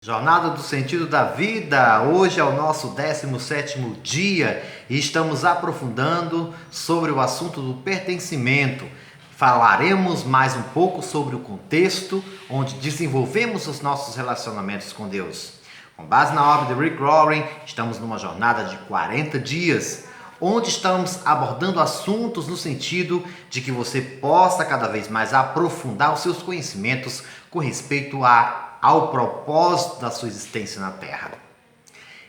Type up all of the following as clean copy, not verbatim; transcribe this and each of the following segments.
Jornada do Sentido da Vida, hoje é o nosso 17º dia e estamos aprofundando sobre o assunto do pertencimento. Falaremos mais um pouco sobre o contexto onde desenvolvemos os nossos relacionamentos com Deus. Com base na obra de Rick Warren, estamos numa jornada de 40 dias, onde estamos abordando assuntos no sentido de que você possa cada vez mais aprofundar os seus conhecimentos com respeito ao propósito da sua existência na Terra.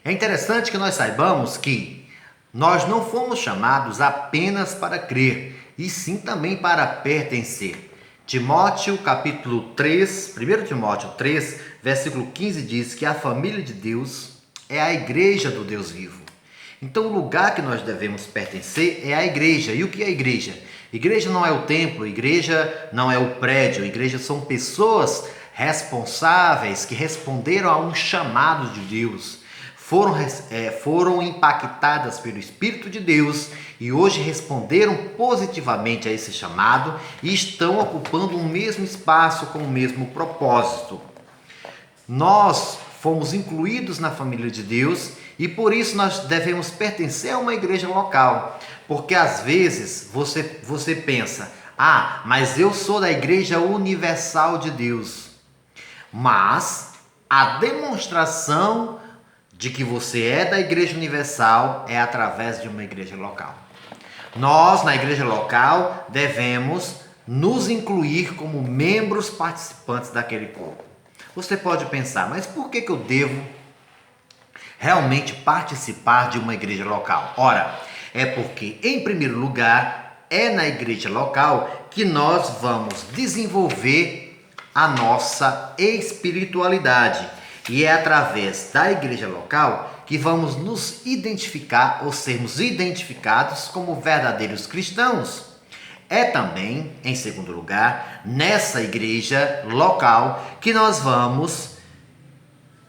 É interessante que nós saibamos que nós não fomos chamados apenas para crer, e sim também para pertencer. Timóteo capítulo 3, 1 Timóteo 3, versículo 15 diz que a família de Deus é a igreja do Deus vivo. Então o lugar que nós devemos pertencer é a igreja. E o que é a igreja? Igreja não é o templo, igreja não é o prédio, igreja são pessoas responsáveis que responderam a um chamado de Deus, foram impactadas pelo Espírito de Deus e hoje responderam positivamente a esse chamado e estão ocupando o mesmo espaço com o mesmo propósito. Nós fomos incluídos na família de Deus e por isso nós devemos pertencer a uma igreja local, porque às vezes você pensa, mas eu sou da Igreja Universal de Deus. Mas a demonstração de que você é da Igreja Universal é através de uma igreja local. Nós, na igreja local, devemos nos incluir como membros participantes daquele corpo. Você pode pensar, mas por que eu devo realmente participar de uma igreja local? Ora, é porque, em primeiro lugar, é na igreja local que nós vamos desenvolver a nossa espiritualidade. E é através da igreja local que vamos nos identificar ou sermos identificados como verdadeiros cristãos. É também, em segundo lugar, nessa igreja local que nós vamos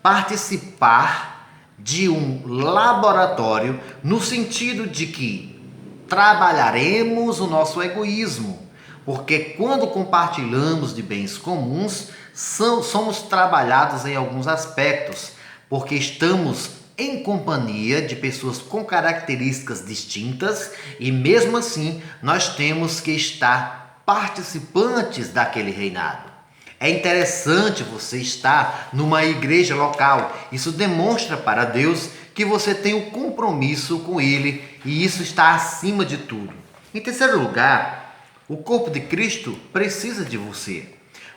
participar de um laboratório no sentido de que trabalharemos o nosso egoísmo. Porque quando compartilhamos de bens comuns, somos trabalhados em alguns aspectos, porque estamos em companhia de pessoas com características distintas e mesmo assim nós temos que estar participantes daquele reinado. É interessante você estar numa igreja local, isso demonstra para Deus que você tem um compromisso com Ele e isso está acima de tudo. Em terceiro lugar, o corpo de Cristo precisa de você,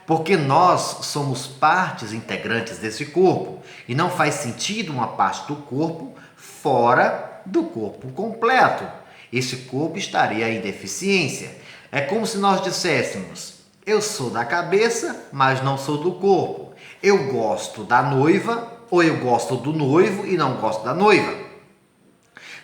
porque nós somos partes integrantes desse corpo e não faz sentido uma parte do corpo fora do corpo completo. Esse corpo estaria em deficiência. É como se nós disséssemos, eu sou da cabeça, mas não sou do corpo. Eu gosto da noiva ou eu gosto do noivo e não gosto da noiva.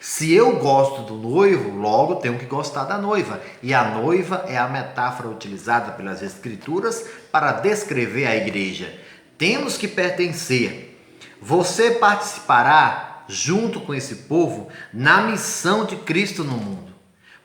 Se eu gosto do noivo, logo tenho que gostar da noiva. E a noiva é a metáfora utilizada pelas Escrituras para descrever a igreja. Temos que pertencer. Você participará, junto com esse povo, na missão de Cristo no mundo.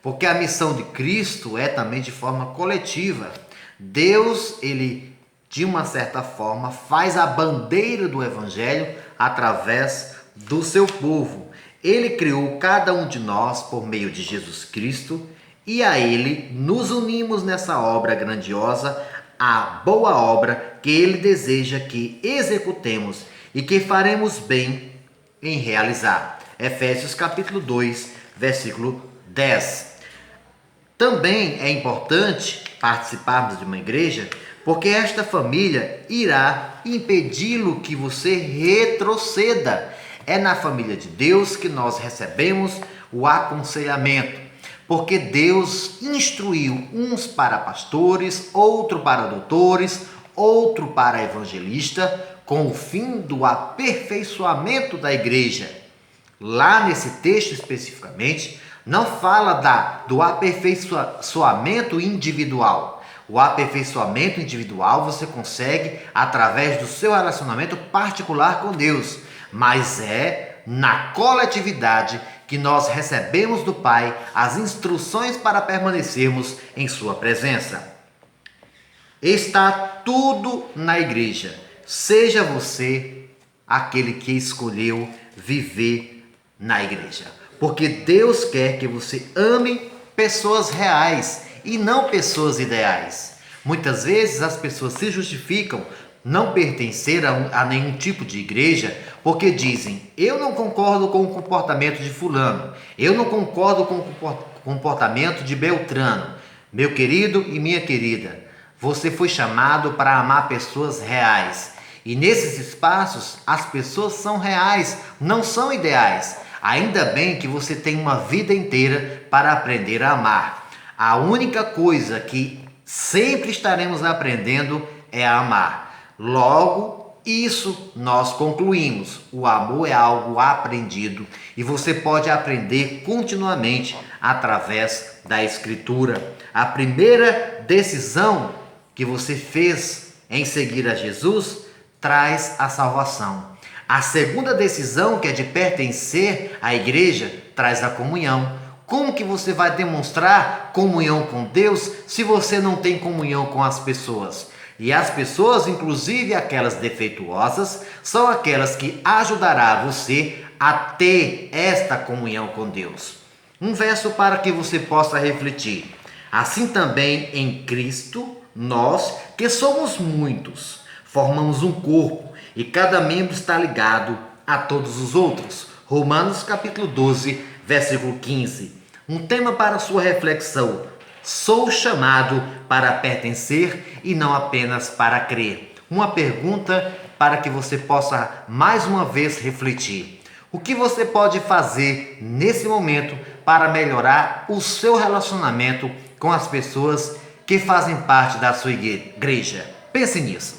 Porque a missão de Cristo é também de forma coletiva. Deus, Ele, de uma certa forma, faz a bandeira do Evangelho através do seu povo. Ele criou cada um de nós por meio de Jesus Cristo e a Ele nos unimos nessa obra grandiosa, a boa obra que Ele deseja que executemos e que faremos bem em realizar. Efésios capítulo 2, versículo 10. Também é importante participarmos de uma igreja porque esta família irá impedi-lo que você retroceda. É na família de Deus que nós recebemos o aconselhamento, porque Deus instruiu uns para pastores, outro para doutores, outro para evangelista, com o fim do aperfeiçoamento da igreja. Lá nesse texto especificamente, não fala do aperfeiçoamento individual. O aperfeiçoamento individual você consegue através do seu relacionamento particular com Deus. Mas é na coletividade que nós recebemos do Pai as instruções para permanecermos em sua presença. Está tudo na igreja. Seja você aquele que escolheu viver na igreja. Porque Deus quer que você ame pessoas reais e não pessoas ideais. Muitas vezes as pessoas se justificam não pertencer a nenhum tipo de igreja porque dizem: eu não concordo com o comportamento de fulano, eu não concordo com o comportamento de Beltrano. Meu querido e minha querida, você foi chamado para amar pessoas reais. E nesses espaços, as pessoas são reais, não são ideais. Ainda bem que você tem uma vida inteira para aprender a amar. A única coisa que sempre estaremos aprendendo é a amar. Logo, isso nós concluímos. O amor é algo aprendido e você pode aprender continuamente através da Escritura. A primeira decisão que você fez em seguir a Jesus traz a salvação. A segunda decisão, que é de pertencer à igreja, traz a comunhão. Como que você vai demonstrar comunhão com Deus se você não tem comunhão com as pessoas? E as pessoas, inclusive aquelas defeituosas, são aquelas que ajudará você a ter esta comunhão com Deus. Um verso para que você possa refletir. Assim também em Cristo, nós que somos muitos, formamos um corpo e cada membro está ligado a todos os outros. Romanos capítulo 12, versículo 15. Um tema para sua reflexão. Sou chamado para pertencer e não apenas para crer. Uma pergunta para que você possa mais uma vez refletir. O que você pode fazer nesse momento para melhorar o seu relacionamento com as pessoas que fazem parte da sua igreja? Pense nisso.